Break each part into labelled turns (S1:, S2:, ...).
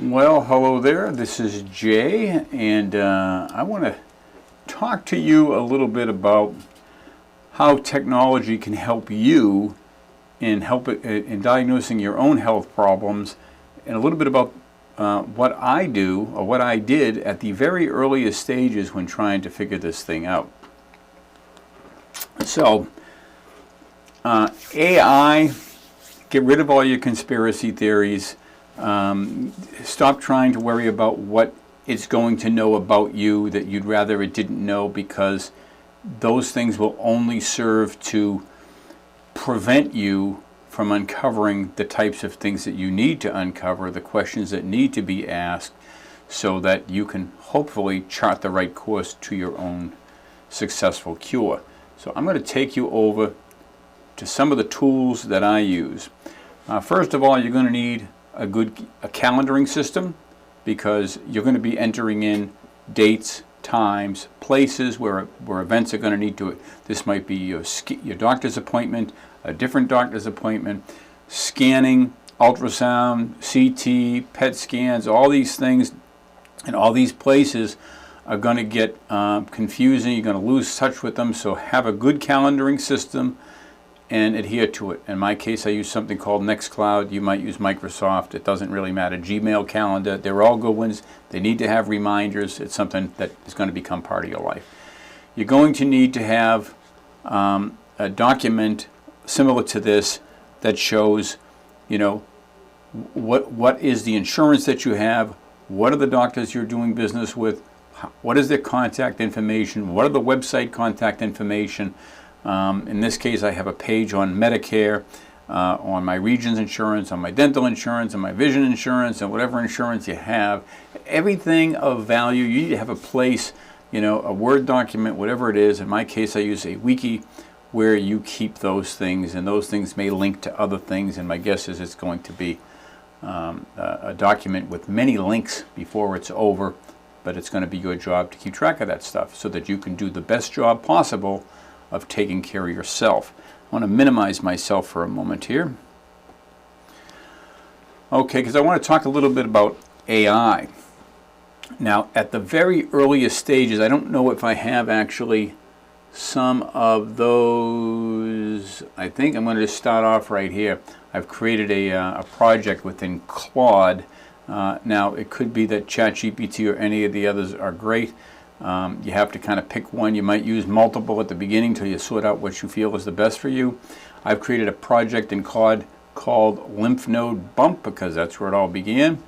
S1: Well, hello there. This is Jay, and I want to talk to you a little bit about how technology can help you in diagnosing your own health problems, and a little bit about what I do or what I did at the very earliest stages when trying to figure this thing out. So, AI, get rid of all your conspiracy theories. Stop trying to worry about what it's going to know about you that you'd rather it didn't know, because those things will only serve to prevent you from uncovering the types of things that you need to uncover, the questions that need to be asked, so that you can hopefully chart the right course to your own successful cure. So I'm going to take you over to some of the tools that I use. First of all, you're going to need a calendaring system, because you're going to be entering in dates, times, places where events are going to need to. This might be your doctor's appointment, a different doctor's appointment, scanning, ultrasound, CT, PET scans, all these things, and all these places are going to get confusing. You're going to lose touch with them. So have a good calendaring system and adhere to it. In my case, I use something called Nextcloud. You might use Microsoft. It doesn't really matter. Gmail calendar. They're all good ones. They need to have reminders. It's something that is going to become part of your life. You're going to need to have a document similar to this that shows, what is the insurance that you have, what are the doctors you're doing business with, what is their contact information, what are the website contact information. In this case, I have a page on Medicare, on my Regions insurance, on my dental insurance, on my vision insurance, and whatever insurance you have. Everything of value, you need to have a place, a Word document, whatever it is. In my case, I use a wiki where you keep those things, and those things may link to other things, and my guess is it's going to be a document with many links before it's over, but it's going to be your job to keep track of that stuff so that you can do the best job possible of taking care of yourself. I want to minimize myself for a moment here. Okay, because I want to talk a little bit about AI. Now, at the very earliest stages, I don't know if I have actually some of those. I think I'm going to just start off right here. I've created a project within Claude. Now, it could be that ChatGPT or any of the others are great. You have to kind of pick one. You might use multiple at the beginning till you sort out what you feel is the best for you. I've created a project in Claude called Lymph Node Bump, because that's where it all began.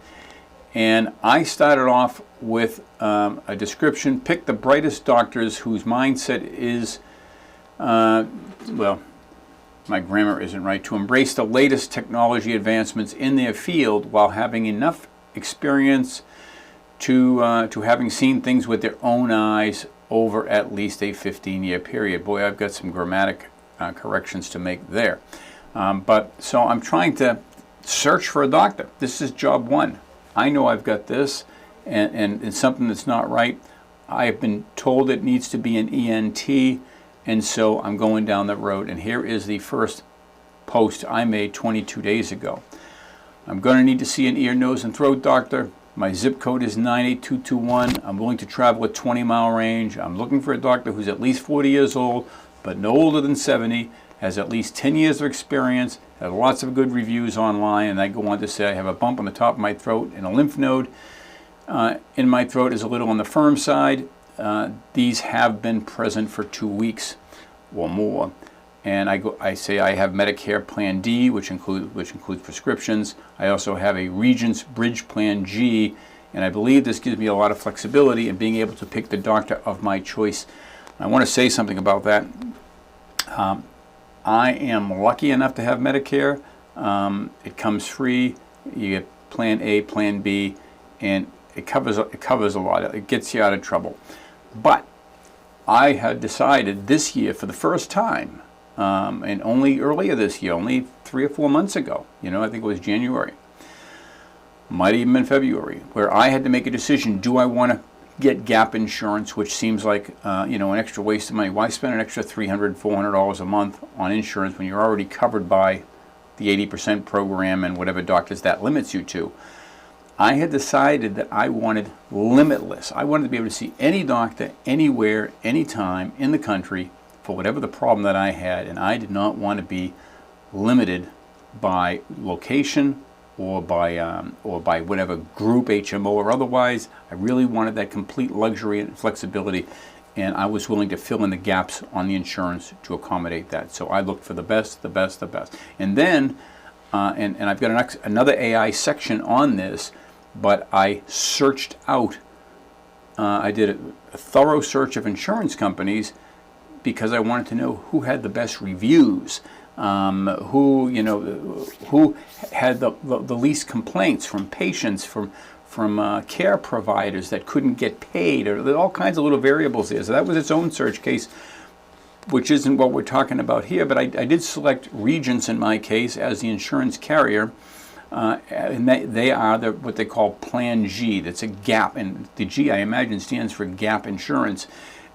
S1: And I started off with a description: pick the brightest doctors whose mindset is, well, my grammar isn't right, to embrace the latest technology advancements in their field while having enough experience to having seen things with their own eyes over at least a 15-year period. Boy, I've got some grammatic corrections to make there. So I'm trying to search for a doctor. This is job one. I know I've got this, and it's something that's not right. I have been told it needs to be an ENT, and so I'm going down the road. And here is the first post I made 22 days ago. I'm going to need to see an ear, nose, and throat doctor. My zip code is 98221. I'm willing to travel a 20-mile range. I'm looking for a doctor who's at least 40 years old, but no older than 70, has at least 10 years of experience, has lots of good reviews online, and I go on to say I have a bump on the top of my throat and a lymph node in my throat is a little on the firm side. These have been present for 2 weeks or more. And I say I have Medicare Plan D, which includes prescriptions. I also have a Regents Bridge Plan G, and I believe this gives me a lot of flexibility in being able to pick the doctor of my choice. I want to say something about that. I am lucky enough to have Medicare. It comes free. You get Plan A, Plan B, and it covers a lot. It gets you out of trouble. But I had decided this year, for the first time, and only earlier this year, only 3 or 4 months ago, I think it was January, might even been February, where I had to make a decision: do I want to get gap insurance, which seems like an extra waste of money? Why spend an extra $300, $400 a month on insurance when you're already covered by the 80% program and whatever doctors that limits you to? I had decided that I wanted limitless. I wanted to be able to see any doctor, anywhere, anytime in the country for whatever the problem that I had, and I did not want to be limited by location or by whatever group, HMO or otherwise. I really wanted that complete luxury and flexibility, and I was willing to fill in the gaps on the insurance to accommodate that. So I looked for the best, the best, the best. And then, and I've got another AI section on this, but I searched out, I did a thorough search of insurance companies because I wanted to know who had the best reviews, who had the least complaints from patients, from care providers that couldn't get paid, or all kinds of little variables there. So that was its own search case, which isn't what we're talking about here, but I did select Regents in my case as the insurance carrier, and they are what they call Plan G. That's a gap, and the G, I imagine, stands for gap insurance,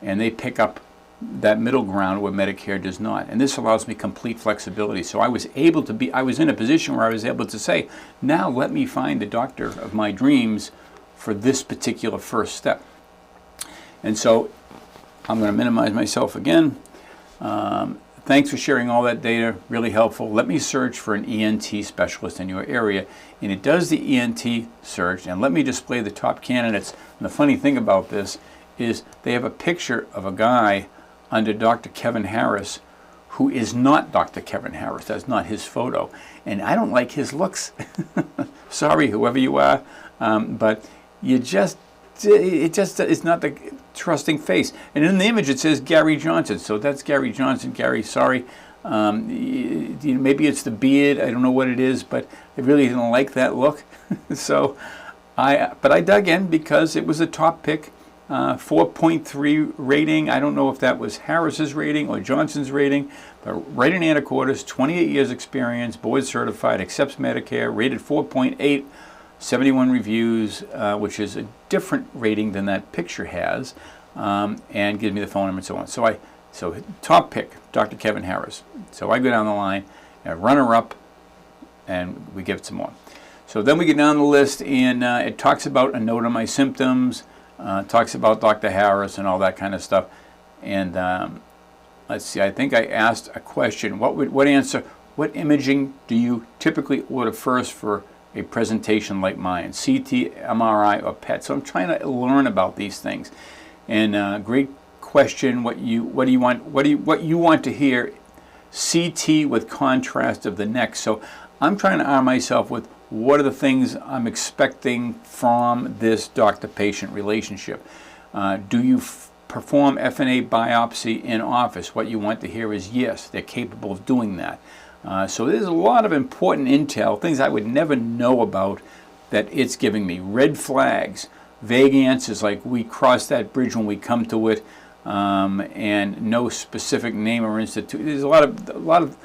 S1: and they pick up that middle ground where Medicare does not. And this allows me complete flexibility. So I was in a position where I was able to say, now let me find the doctor of my dreams for this particular first step. And so I'm going to minimize myself again. Thanks for sharing all that data, really helpful. Let me search for an ENT specialist in your area. And it does the ENT search, and let me display the top candidates. And the funny thing about this is they have a picture of a guy under Dr. Kevin Harris who is not Dr. Kevin Harris. That's not his photo. And I don't like his looks. Sorry, whoever you are, but it's not the trusting face. And in the image it says Gary Johnson, so that's Gary Johnson. Gary, sorry. Maybe it's the beard, I don't know what it is, but I really didn't like that look. So but I dug in because it was a top pick. 4.3 rating. I don't know if that was Harris's rating or Johnson's rating, but right in anacortes, 28 years experience, board certified, accepts Medicare, rated 4.8, 71 reviews, which is a different rating than that picture has, and gives me the phone number and so on. So top pick, Dr. Kevin Harris. So I go down the line, runner up, and we give it some more. So then we get down the list, and it talks about a note on my symptoms, talks about Dr. Harris and all that kind of stuff. And let's see, I think I asked a question. What imaging do you typically order first for a presentation like mine? CT, MRI, or PET? So I'm trying to learn about these things. And great question. What you want to hear? CT with contrast of the neck. So I'm trying to arm myself with what are the things I'm expecting from this doctor-patient relationship. Do you perform FNA biopsy in office? What you want to hear is yes, they're capable of doing that. So there's a lot of important intel, things I would never know about that it's giving me. Red flags, vague answers like we cross that bridge when we come to it, and no specific name or institute. There's a lot of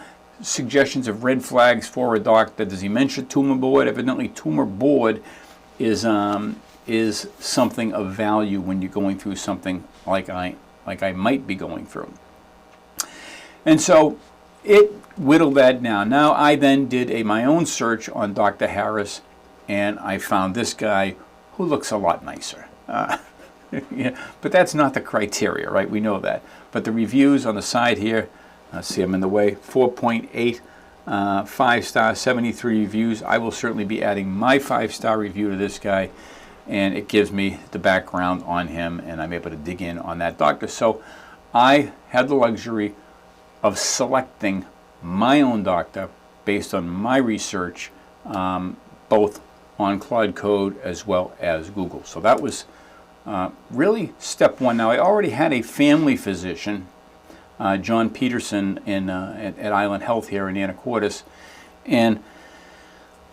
S1: suggestions of red flags for a doctor. Does he mention tumor board? Evidently, tumor board is something of value when you're going through something like I might be going through. And so it whittled that down. Now I then did my own search on Dr. Harris, and I found this guy who looks a lot nicer. Yeah, but that's not the criteria, right? We know that. But the reviews on the side here, see, I'm in the way, 4.8, 5-star, 73 reviews. I will certainly be adding my 5-star review to this guy, and it gives me the background on him, and I'm able to dig in on that doctor. So I had the luxury of selecting my own doctor based on my research, both on Claude Code as well as Google. So that was really step one. Now, I already had a family physician, John Peterson, at Island Health here in Anacortes, and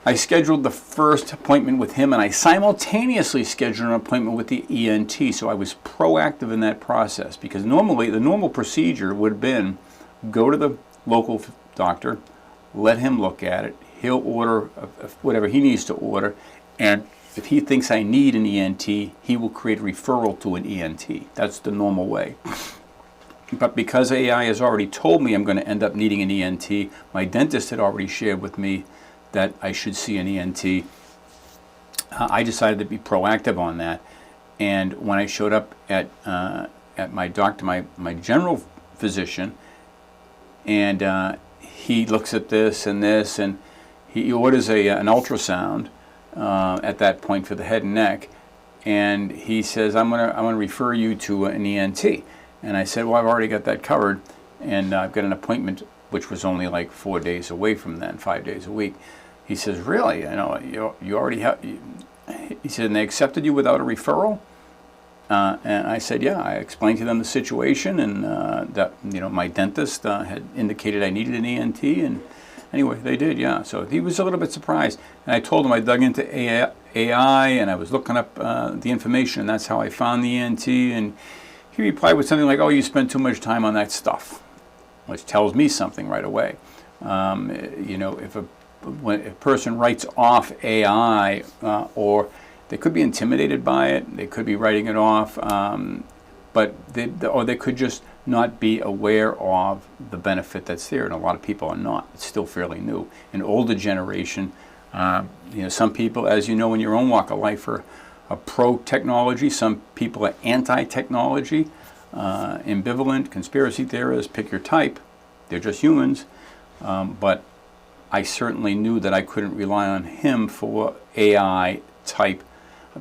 S1: I scheduled the first appointment with him, and I simultaneously scheduled an appointment with the ENT. So I was proactive in that process, because normally the normal procedure would have been go to the local doctor, let him look at it, he'll order whatever he needs to order, and if he thinks I need an ENT, he will create a referral to an ENT. That's the normal way. But because AI has already told me I'm going to end up needing an ENT, my dentist had already shared with me that I should see an ENT. I decided to be proactive on that. And when I showed up at my doctor, my general physician, and he looks at this, and he orders an ultrasound at that point for the head and neck, and he says, I'm gonna refer you to an ENT. And I said, well, I've already got that covered, and I've got an appointment, which was only like 4 days away from then, 5 days a week. He says, really? You already have. He said, and they accepted you without a referral? And I said, yeah. I explained to them the situation, and that my dentist had indicated I needed an ENT, and anyway, they did, yeah. So he was a little bit surprised, and I told him I dug into AI, and I was looking up the information, and that's how I found the ENT. And he replied with something like, "Oh, you spend too much time on that stuff," which tells me something right away. If when a person writes off AI, or they could be intimidated by it, they could be writing it off, but or they could just not be aware of the benefit that's there, and a lot of people are not. It's still fairly new. An older generation, some people, as you know in your own walk of life, are pro-technology. Some people are anti-technology, ambivalent, conspiracy theorists, pick your type. They're just humans, but I certainly knew that I couldn't rely on him for AI type.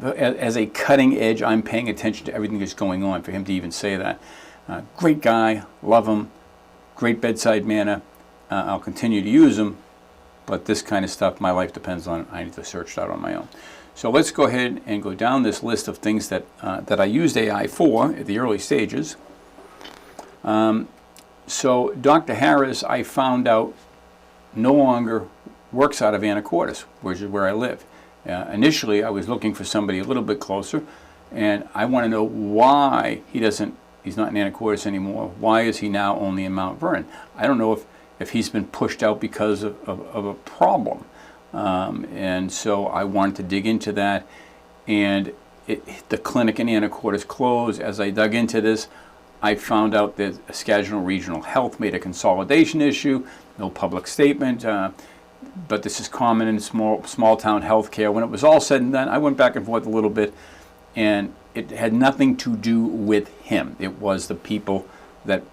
S1: As a cutting edge, I'm paying attention to everything that's going on, for him to even say that. Great guy, love him, great bedside manner. I'll continue to use him, but this kind of stuff, my life depends on. I need to search it out on my own. So let's go ahead and go down this list of things that I used AI for at the early stages. So Dr. Harris, I found out, no longer works out of Anacortes, which is where I live. Initially, I was looking for somebody a little bit closer, and I want to know why he's not in Anacortes anymore. Why is he now only in Mount Vernon? I don't know if he's been pushed out because of a problem. And so I wanted to dig into that, and the clinic in Anacortes closed. As I dug into this, I found out that Skagit Regional Health made a consolidation issue, no public statement, but this is common in small town healthcare. When it was all said and done, I went back and forth a little bit, and it had nothing to do with him. It was the people that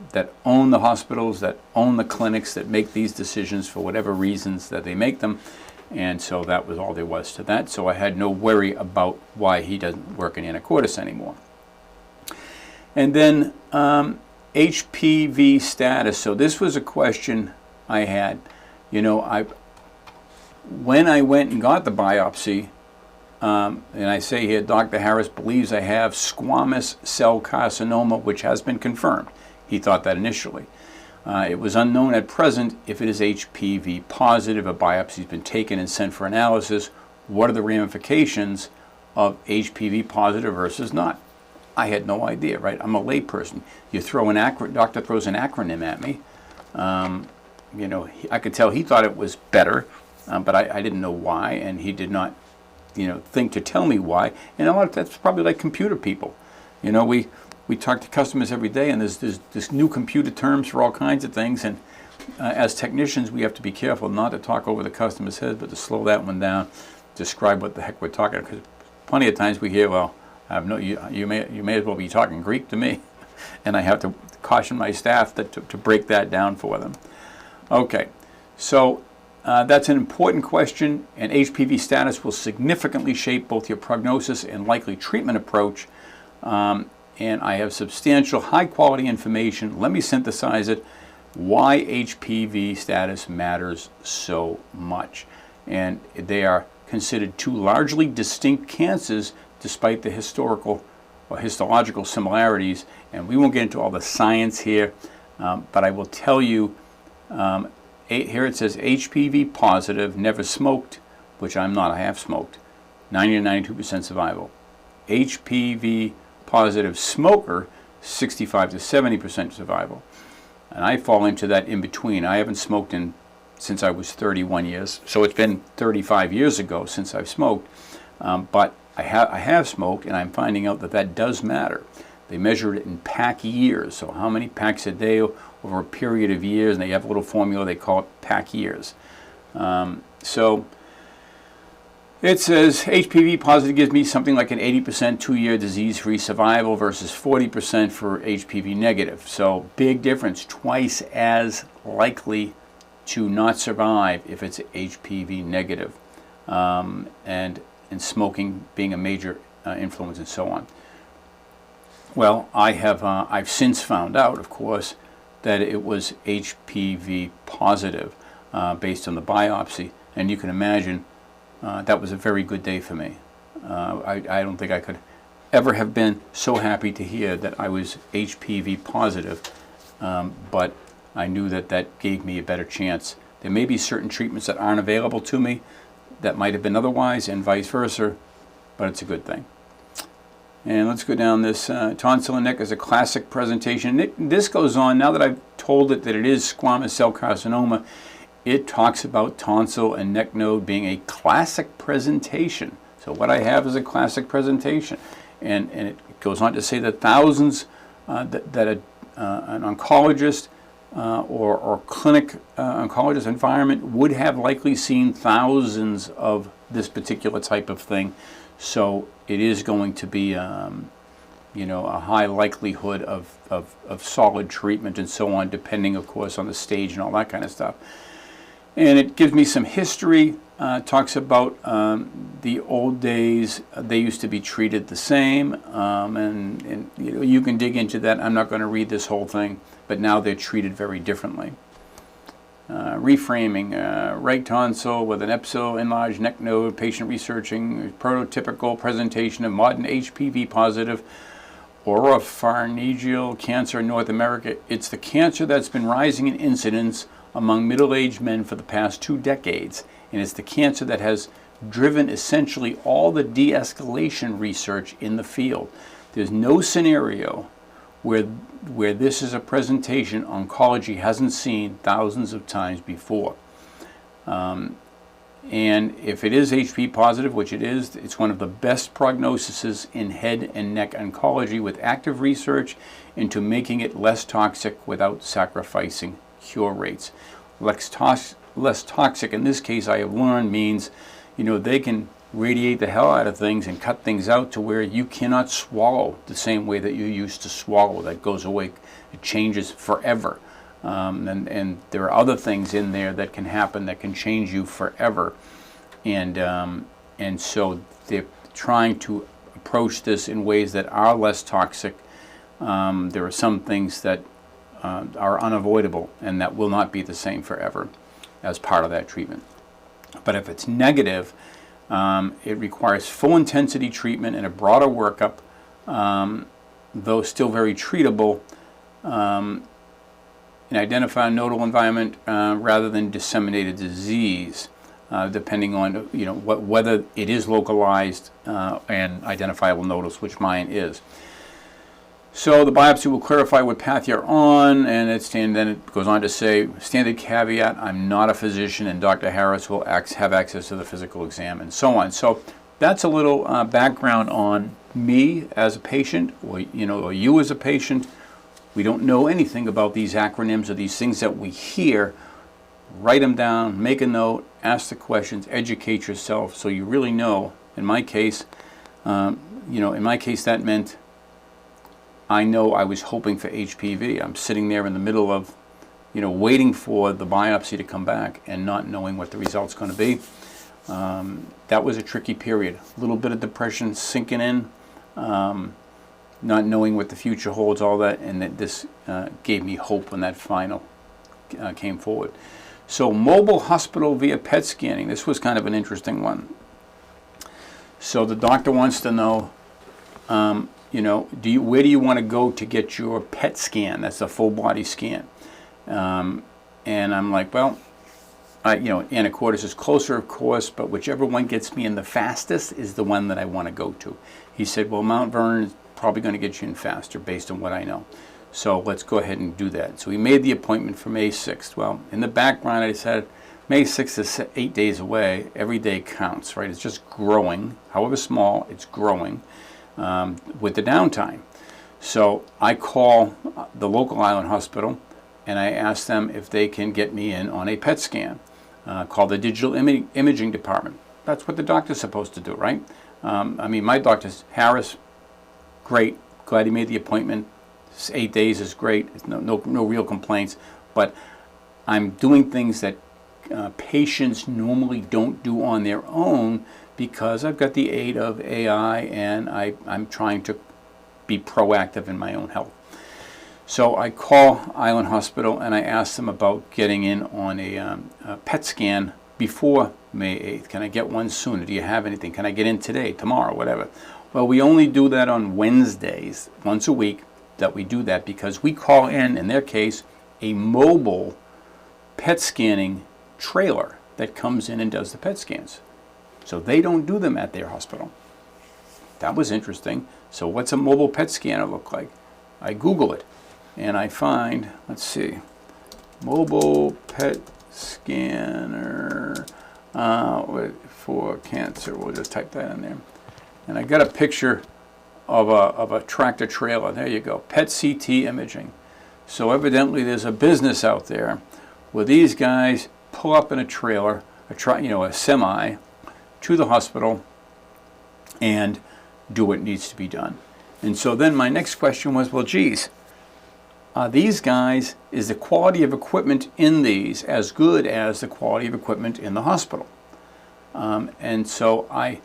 S1: own the hospitals, that own the clinics, that make these decisions for whatever reasons that they make them. And so that was all there was to that. So I had no worry about why he doesn't work in Anacortes anymore. And then HPV status. So this was a question I had. When I went and got the biopsy, and I say here, Dr. Harris believes I have squamous cell carcinoma, which has been confirmed. He thought that initially. It was unknown at present if it is HPV positive. A biopsy has been taken and sent for analysis. What are the ramifications of HPV positive versus not? I had no idea, right? I'm a layperson. You throw doctor throws an acronym at me. I could tell he thought it was better, but I didn't know why, and he did not, think to tell me why. And a lot of that's probably like computer people. We talk to customers every day, and there's this new computer terms for all kinds of things, and as technicians, we have to be careful not to talk over the customer's head, but to slow that one down, describe what the heck we're talking, because plenty of times we hear, well, you may as well be talking Greek to me, and I have to caution my staff to break that down for them. Okay, so that's an important question, and HPV status will significantly shape both your prognosis and likely treatment approach. And I have substantial high-quality information. Let me synthesize it. Why HPV status matters so much. And they are considered two largely distinct cancers despite the historical or histological similarities. And we won't get into all the science here, but I will tell you, here it says HPV positive, never smoked, which I'm not, I have smoked, 90 to 92% survival. HPV positive smoker, 65 to 70% survival. And I fall into that in between. I haven't smoked since I was 31 years, so it's been 35 years ago since I've smoked, but I have smoked, and I'm finding out that does matter. They measure it in pack years, so how many packs a day over a period of years, and they have a little formula, they call it pack years. So It says HPV positive gives me something like an 80% 2-year disease-free survival versus 40% for HPV negative. So big difference, twice as likely to not survive if it's HPV negative, and smoking being a major influence and so on. Well, I've since found out, of course, that it was HPV positive based on the biopsy, and you can imagine that was a very good day for me. I don't think I could ever have been so happy to hear that I was HPV positive, but I knew that that gave me a better chance. There may be certain treatments that aren't available to me that might have been otherwise, and vice versa, but it's a good thing. And let's go down this. Tonsil and neck is a classic presentation. This goes on, now that I've told it that it is squamous cell carcinoma, it talks about tonsil and neck node being a classic presentation. So what I have is a classic presentation. And it goes on to say that thousands, an oncologist or clinic oncologist environment would have likely seen thousands of this particular type of thing. So it is going to be a high likelihood of solid treatment and so on, depending, of course, on the stage and all that kind of stuff. And it gives me some history, talks about the old days. They used to be treated the same, and you can dig into that. I'm not going to read this whole thing, but now they're treated very differently. Reframing, right tonsil with an epsil enlarged neck node, patient researching, prototypical presentation of modern HPV positive oropharyngeal cancer in North America. It's the cancer that's been rising in incidence among middle-aged men for the past 2 decades, and it's the cancer that has driven essentially all the de-escalation research in the field. There's no scenario where this is a presentation oncology hasn't seen thousands of times before. And if it is HP positive, which it is, it's one of the best prognoses in head and neck oncology, with active research into making it less toxic without sacrificing cure rates. Less toxic in this case, I have learned, means they can radiate the hell out of things and cut things out to where you cannot swallow the same way that you used to swallow. That goes away. It changes forever. And there are other things in there that can happen that can change you forever. And so they're trying to approach this in ways that are less toxic. There are some things that are unavoidable and that will not be the same forever as part of that treatment. But if it's negative, it requires full intensity treatment and a broader workup, though still very treatable, and identify a nodal environment rather than disseminated disease, depending on whether it is localized and identifiable nodals, which mine is. So the biopsy will clarify what path you're on, and then it goes on to say, standard caveat, I'm not a physician, and Dr. Harris will have access to the physical exam, and so on. So that's a little background on me as a patient, or you as a patient. We don't know anything about these acronyms or these things that we hear. Write them down, make a note, ask the questions, educate yourself, so you really know. In my case, that meant I know I was hoping for HPV. I'm sitting there in the middle of, waiting for the biopsy to come back and not knowing what the result's going to be. That was a tricky period. A little bit of depression sinking in, not knowing what the future holds, all that, and that this gave me hope when that final came forward. So mobile hospital via PET scanning. This was kind of an interesting one. So the doctor wants to know, where do you want to go to get your PET scan? That's a full body scan. And I'm like, well, Anacortes is closer, of course, but whichever one gets me in the fastest is the one that I want to go to. He said, well, Mount Vernon is probably going to get you in faster based on what I know. So let's go ahead and do that. So he made the appointment for May 6th. Well, in the background, I said, May 6th is 8 days away. Every day counts, right? It's just growing. However small, it's growing with the downtime. So I call the local island hospital and I ask them if they can get me in on a PET scan. Call the digital imaging department. that's what the doctor's supposed to do, right? I mean, my doctor's Harris, great. Glad he made the appointment. 8 days is great. No real complaints. But I'm doing things that patients normally don't do on their own because I've got the aid of AI and I'm trying to be proactive in my own health. So I call Island Hospital and I ask them about getting in on a PET scan before May 8th. Can I get one sooner? Do you have anything? Can I get in today, tomorrow, whatever? Well, we only do that on Wednesdays, once a week, that we do that because we call in their case, a mobile PET scanning trailer that comes in and does the PET scans. So they don't do them at their hospital. That was interesting. So what's a mobile PET scanner look like? I Google it and I find, let's see, mobile PET scanner for cancer. We'll just type that in there. And I got a picture of a tractor trailer. There you go, PET CT imaging. So evidently there's a business out there where these guys pull up in a trailer, a semi, to the hospital and do what needs to be done. And so then my next question was, well, geez, these guys, is the quality of equipment in these as good as the quality of equipment in the hospital? And so I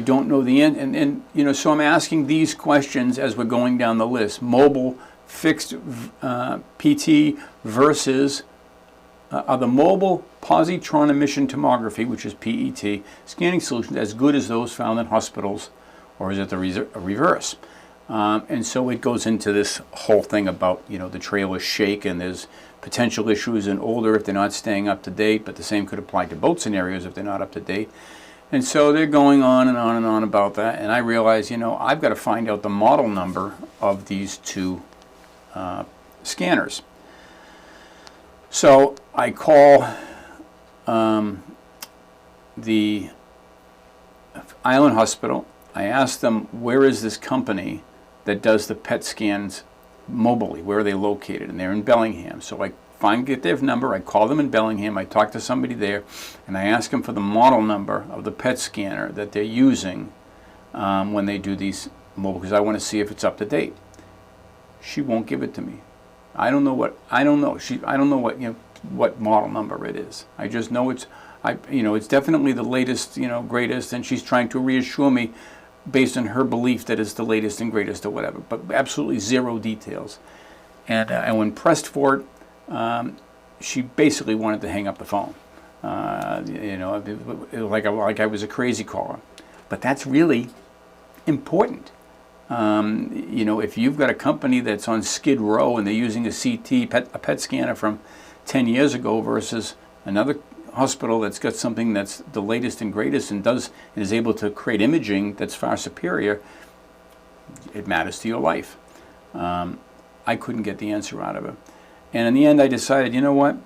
S1: don't know the end. And so I'm asking these questions as we're going down the list. Mobile, fixed PT versus are the mobile positron emission tomography, which is PET, scanning solutions as good as those found in hospitals, or is it the reverse? And so it goes into this whole thing about, the trailers shake and there's potential issues in older if they're not staying up to date, but the same could apply to both scenarios if they're not up to date. And so they're going on and on and on about that. And I realize, I've got to find out the model number of these two scanners. So I call the Island Hospital. I ask them, where is this company that does the PET scans mobily? Where are they located? And they're in Bellingham. So I get their number. I call them in Bellingham. I talk to somebody there, and I ask them for the model number of the PET scanner that they're using when they do these mobile, because I want to see if it's up to date. She won't give it to me. I don't know what model number it is. I just know it's definitely the latest, greatest, and she's trying to reassure me based on her belief that it's the latest and greatest or whatever, but absolutely zero details. And when pressed for it, she basically wanted to hang up the phone. Like I was a crazy caller. But that's really important. If you've got a company that's on Skid Row and they're using a PET scanner from 10 years ago versus another hospital that's got something that's the latest and greatest and is able to create imaging that's far superior, it matters to your life. I couldn't get the answer out of it. And in the end, I decided, you know what?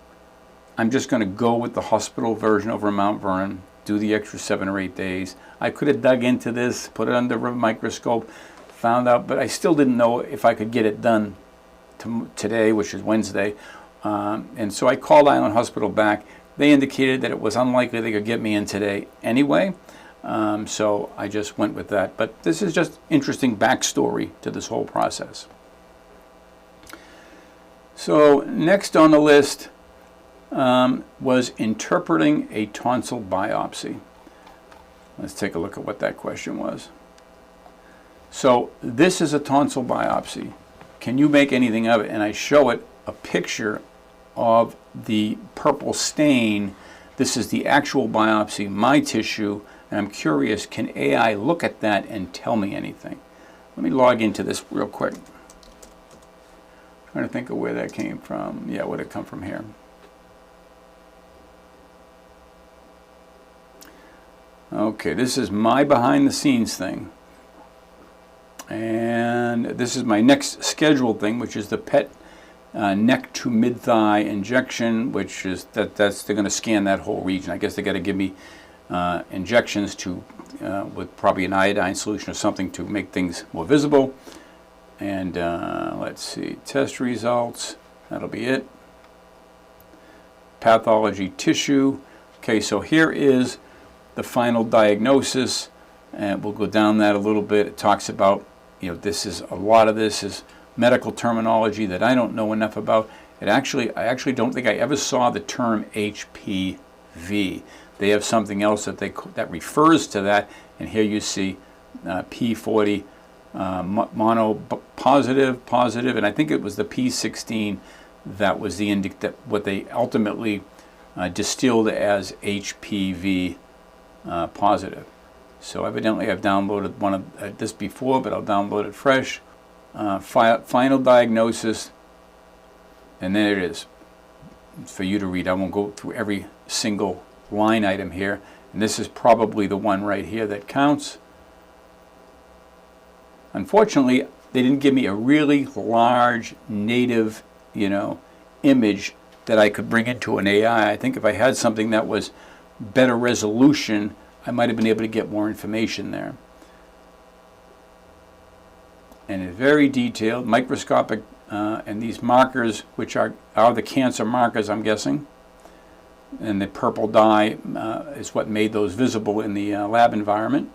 S1: I'm just going to go with the hospital version over Mount Vernon, do the extra 7 or 8 days. I could have dug into this, put it under a microscope, found out, but I still didn't know if I could get it done today, which is Wednesday. And so I called Island Hospital back. They indicated that it was unlikely they could get me in today anyway. So I just went with that. But this is just interesting backstory to this whole process. So next on the list was interpreting a tonsil biopsy. Let's take a look at what that question was. So this is a tonsil biopsy. Can you make anything of it? And I show it a picture of the purple stain. This is the actual biopsy, my tissue, and I'm curious, can AI look at that and tell me anything? Let me log into this real quick. Trying to think of where that came from. Yeah, would it come from here? Okay, this is my behind the scenes thing. And this is my next scheduled thing, which is the PET neck to mid-thigh injection, which is they're going to scan that whole region. I guess they got to give me injections with probably an iodine solution or something to make things more visible. And let's see, test results. That'll be it. Pathology tissue. Okay, so here is the final diagnosis, and we'll go down that a little bit. It talks about, a lot of this is medical terminology that I don't know enough about. I actually don't think I ever saw the term HPV. They have something else that refers to that, and here you see P40 positive, and I think it was the P16 that was what they ultimately distilled as HPV positive. So evidently I've downloaded one of this before, but I'll download it fresh. Final diagnosis, and there it is for you to read. I won't go through every single line item here, and this is probably the one right here that counts. Unfortunately, they didn't give me a really large native, image that I could bring into an AI. I think if I had something that was better resolution, I might have been able to get more information there. And it's very detailed, microscopic, and these markers, which are the cancer markers, I'm guessing. And the purple dye is what made those visible in the lab environment.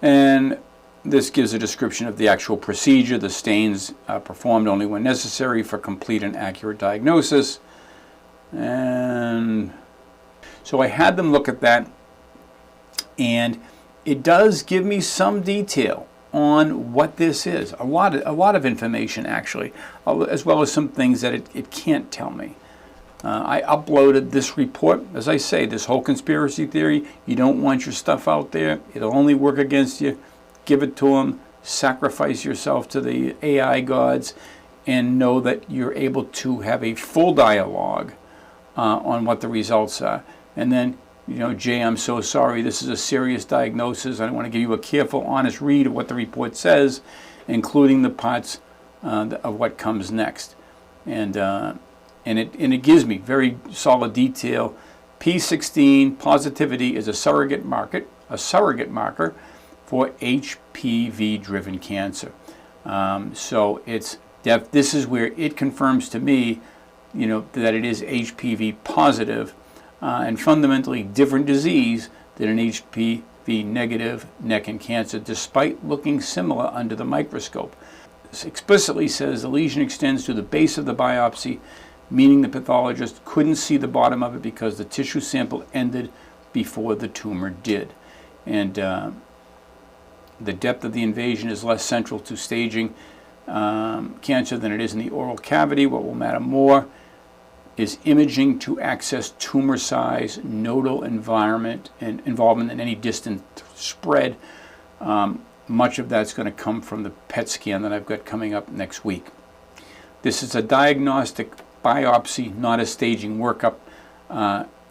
S1: And this gives a description of the actual procedure. The stains are performed only when necessary for complete and accurate diagnosis. And so I had them look at that, and it does give me some detail on what this is. A lot of information, actually, as well as some things that it can't tell me. I uploaded this report. As I say, this whole conspiracy theory, you don't want your stuff out there. It'll only work against you. Give it to them. Sacrifice yourself to the AI gods, and know that you're able to have a full dialogue on what the results are. And then, Jay, I'm so sorry. This is a serious diagnosis. I want to give you a careful, honest read of what the report says, including the parts of what comes next. And it gives me very solid detail. P16 positivity is a surrogate marker for HPV-driven cancer. So this is where it confirms to me, that it is HPV positive, and fundamentally different disease than an HPV negative neck and cancer, despite looking similar under the microscope. This explicitly says the lesion extends to the base of the biopsy, meaning the pathologist couldn't see the bottom of it because the tissue sample ended before the tumor did. And the depth of the invasion is less central to staging cancer than it is in the oral cavity. What will matter more is imaging to access tumor size, nodal environment, and involvement in any distant spread. Much of that's going to come from the PET scan that I've got coming up next week. This is a diagnostic biopsy, not a staging workup.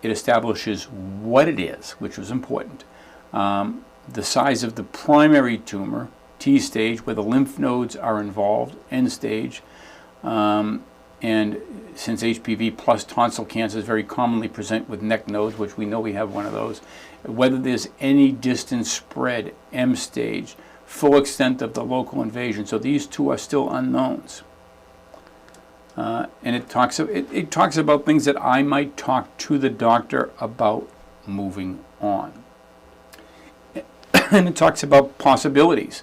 S1: It establishes what it is, which was important. The size of the primary tumor, T stage, where the lymph nodes are involved, N stage, and since HPV plus tonsil cancers very commonly present with neck nodes, which we know we have one of those, whether there's any distant spread, M stage, full extent of the local invasion. So these two are still unknowns. And it talks about things that I might talk to the doctor about moving on. And it talks about possibilities.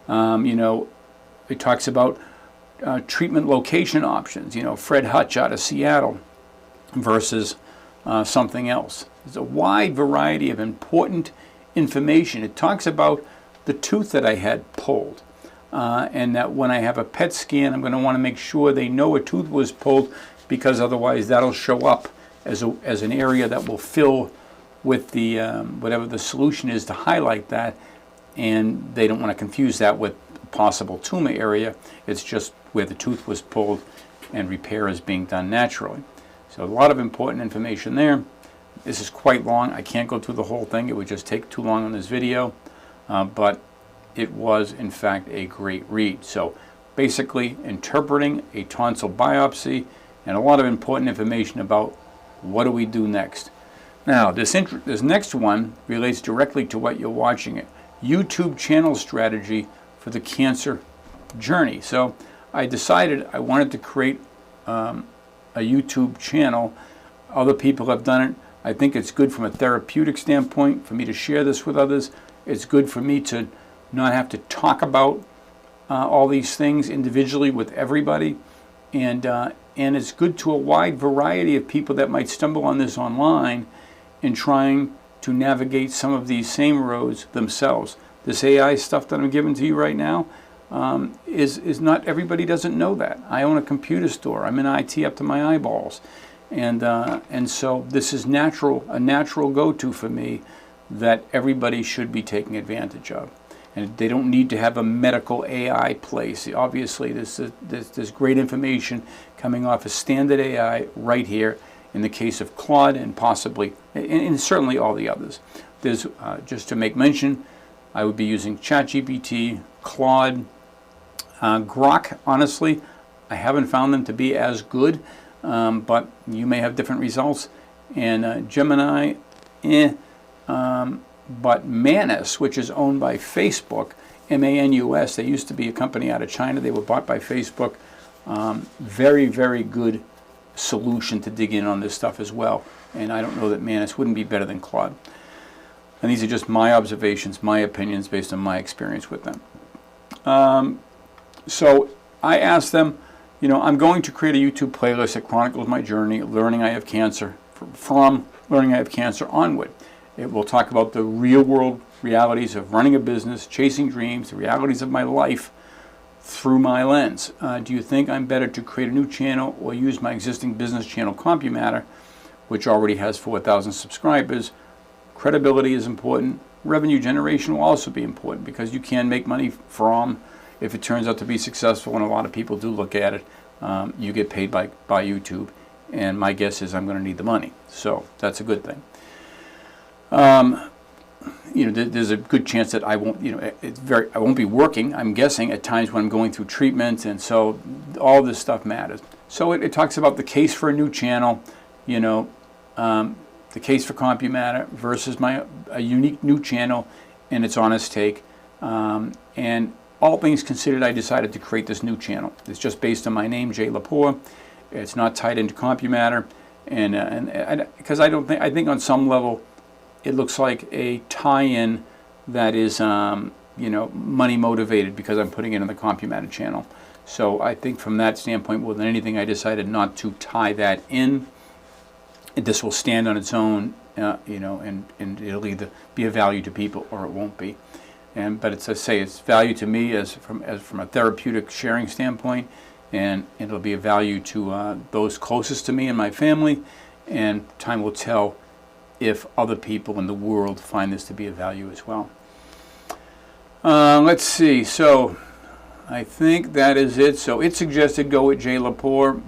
S1: It talks about treatment location options. Fred Hutch out of Seattle versus something else. There's a wide variety of important information. It talks about the tooth that I had pulled. And that when I have a PET scan, I'm going to want to make sure they know a tooth was pulled, because otherwise that'll show up as an area that will fill with the whatever the solution is to highlight that, and they don't want to confuse that with a possible tumor area. It's just where the tooth was pulled, and repair is being done naturally. So a lot of important information there. This is quite long. I can't go through the whole thing. It would just take too long on this video, but it was, in fact, a great read. So basically interpreting a tonsil biopsy, and a lot of important information about what do we do next. Now, this next one relates directly to what you're watching, it. YouTube channel strategy for the cancer journey. So I decided I wanted to create a YouTube channel. Other people have done it. I think it's good from a therapeutic standpoint for me to share this with others. It's good for me to not have to talk about all these things individually with everybody. And it's good to a wide variety of people that might stumble on this online in trying to navigate some of these same roads themselves. This AI stuff that I'm giving to you right now is not, everybody doesn't know that. I own a computer store. I'm in IT up to my eyeballs. And so this is a natural go-to for me that everybody should be taking advantage of. And they don't need to have a medical AI place. Obviously, there's great information coming off of standard AI right here in the case of Claude and possibly, and certainly all the others. There's, just to make mention, I would be using ChatGPT, Claude, Grok. Honestly, I haven't found them to be as good, but you may have different results. And Gemini, but Manus, which is owned by Facebook, MANUS, they used to be a company out of China. They were bought by Facebook. Very, very good solution to dig in on this stuff as well. And I don't know that Manus wouldn't be better than Claude. And these are just my observations, my opinions based on my experience with them. So I asked them, you know, I'm going to create a YouTube playlist that chronicles my journey, learning I have cancer, from learning I have cancer onward. It will talk about the real world realities of running a business, chasing dreams, the realities of my life through my lens. Do you think I'm better to create a new channel or use my existing business channel, CompuMatter, which already has 4,000 subscribers? Credibility is important. Revenue generation will also be important because you can make money from, if it turns out to be successful, and a lot of people do look at it, you get paid by YouTube. And my guess is I'm going to need the money. So that's a good thing. You know, there's a good chance that I won't, you know, I won't be working, I'm guessing, at times when I'm going through treatment, and so all this stuff matters. So it talks about the case for a new channel, you know, the case for CompuMatter versus a unique new channel and its honest take. And all things considered, I decided to create this new channel. It's just based on my name, Jay Lepore. It's not tied into CompuMatter, and because I think on some level, it looks like a tie-in that is, you know, money motivated because I'm putting it in the CompuMatter channel. So I think from that standpoint, more than anything, I decided not to tie that in. This will stand on its own, you know, and it'll either be of value to people or it won't be. But it's, I say, it's value to me as from a therapeutic sharing standpoint, and it'll be of value to those closest to me and my family. And time will tell if other people in the world find this to be of value as well. Let's see. So I think that is it. So it suggested go with Jay Lepore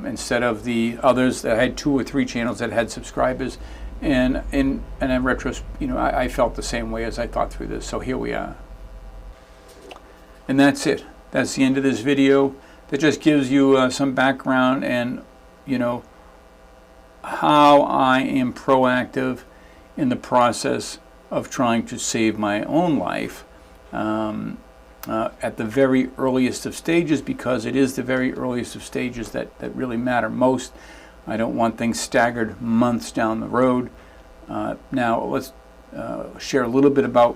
S1: instead of the others that had 2 or 3 channels that had subscribers. And in retrospect, you know, I felt the same way as I thought through this. So here we are. And that's it. That's the end of this video. That just gives you some background and, you know, how I am proactive in the process of trying to save my own life at the very earliest of stages, because it is the very earliest of stages that really matter most. I don't want things staggered months down the road. Now let's share a little bit about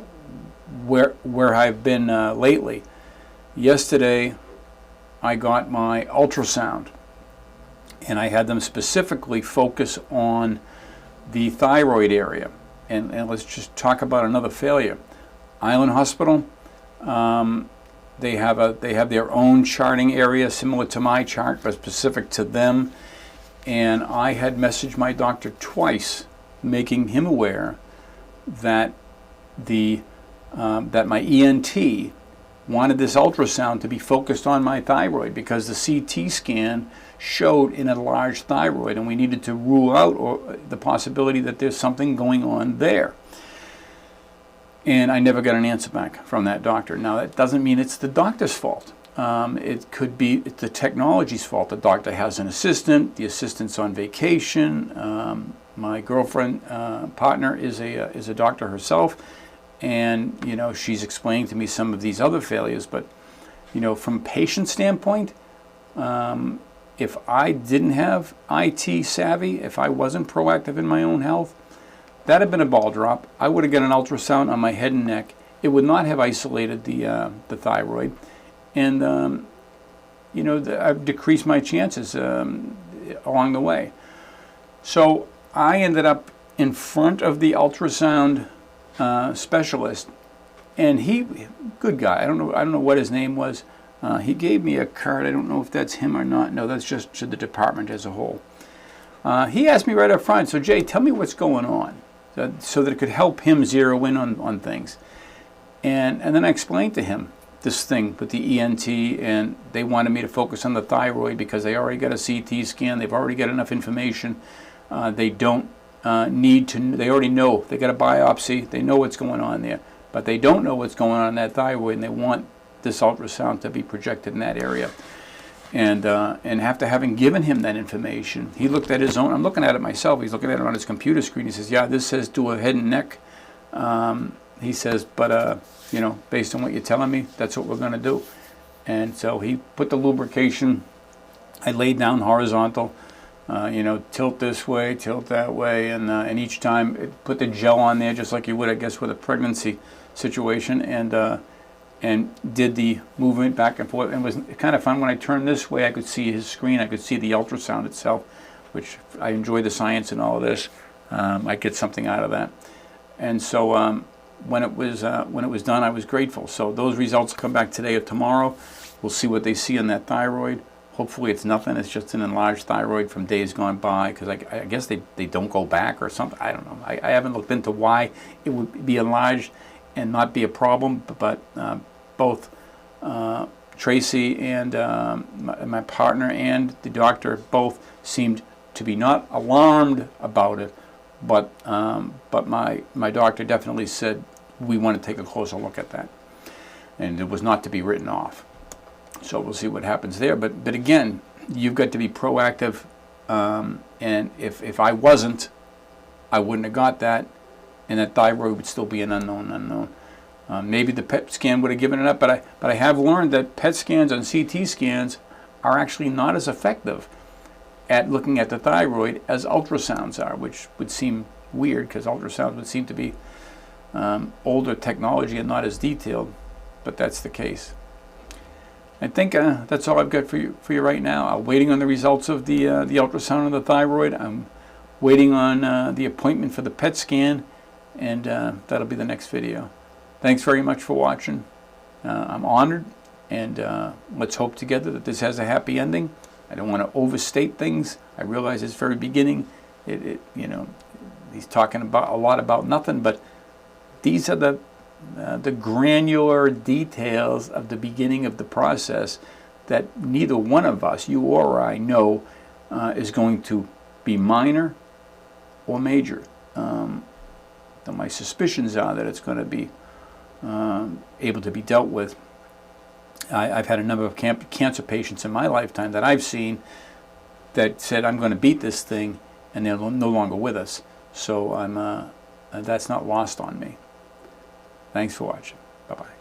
S1: where I've been lately. Yesterday I got my ultrasound, and I had them specifically focus on the thyroid area. And let's just talk about another failure. Island Hospital, they have their own charting area similar to my chart, but specific to them. And I had messaged my doctor twice, making him aware that that my ENT wanted this ultrasound to be focused on my thyroid because the CT scan showed an enlarged thyroid, and we needed to rule out the possibility that there's something going on there. And I never got an answer back from that doctor. Now, that doesn't mean it's the doctor's fault. It could be the technology's fault. The doctor has an assistant. The assistant's on vacation. My girlfriend partner is a doctor herself, and you know, she's explaining to me some of these other failures. But you know, from a patient standpoint, if I didn't have IT savvy, if I wasn't proactive in my own health, that'd have been a ball drop. I would have got an ultrasound on my head and neck. It would not have isolated the thyroid, and I've decreased my chances along the way. So I ended up in front of the ultrasound specialist, and he, good guy. I don't know what his name was. He gave me a card. I don't know if that's him or not. No, that's just to the department as a whole. He asked me right up front, so Jay, tell me what's going on, so that it could help him zero in on things. And then I explained to him this thing with the ENT, and they wanted me to focus on the thyroid because they already got a CT scan. They've already got enough information. They don't need to. They already know. They got a biopsy. They know what's going on there, but they don't know what's going on in that thyroid, and they want this ultrasound to be projected in that area. And after having given him that information, he looked at his own. I'm looking at it myself. He's looking at it on his computer screen. He says, "Yeah, this says do a head and neck." He says, "But based on what you're telling me, that's what we're going to do." And so he put the lubrication. I laid down horizontal. Tilt this way, tilt that way, and each time it put the gel on there just like you would, I guess, with a pregnancy situation, and did the movement back and forth. And it was kind of fun. When I turned this way, I could see his screen. I could see the ultrasound itself, which I enjoy the science and all of this. I get something out of that. And so when it was done, I was grateful. So those results come back today or tomorrow. We'll see what they see on that thyroid. Hopefully it's nothing. It's just an enlarged thyroid from days gone by, because I guess they don't go back or something. I don't know. I haven't looked into why it would be enlarged and not be a problem, but both Tracy and my partner and the doctor both seemed to be not alarmed about it, but my doctor definitely said we want to take a closer look at that, and it was not to be written off. So we'll see what happens there. But again, you've got to be proactive, and if I wasn't, I wouldn't have got that, and that thyroid would still be an unknown. Maybe the PET scan would have given it up, but I have learned that PET scans and CT scans are actually not as effective at looking at the thyroid as ultrasounds are, which would seem weird because ultrasounds would seem to be older technology and not as detailed, but that's the case. I think that's all I've got for you right now. I'm waiting on the results of the ultrasound of the thyroid. I'm waiting on the appointment for the PET scan, and that'll be the next video. Thanks very much for watching. I'm honored, and let's hope together that this has a happy ending. I don't want to overstate things. I realize it's very beginning. He's talking about a lot about nothing, but these are the granular details of the beginning of the process that neither one of us, you or I, know is going to be minor or major. Though my suspicions are that it's going to be able to be dealt with. I've had a number of cancer patients in my lifetime that I've seen that said, "I'm going to beat this thing," and they're no longer with us. So that's not lost on me. Thanks for watching. Bye-bye.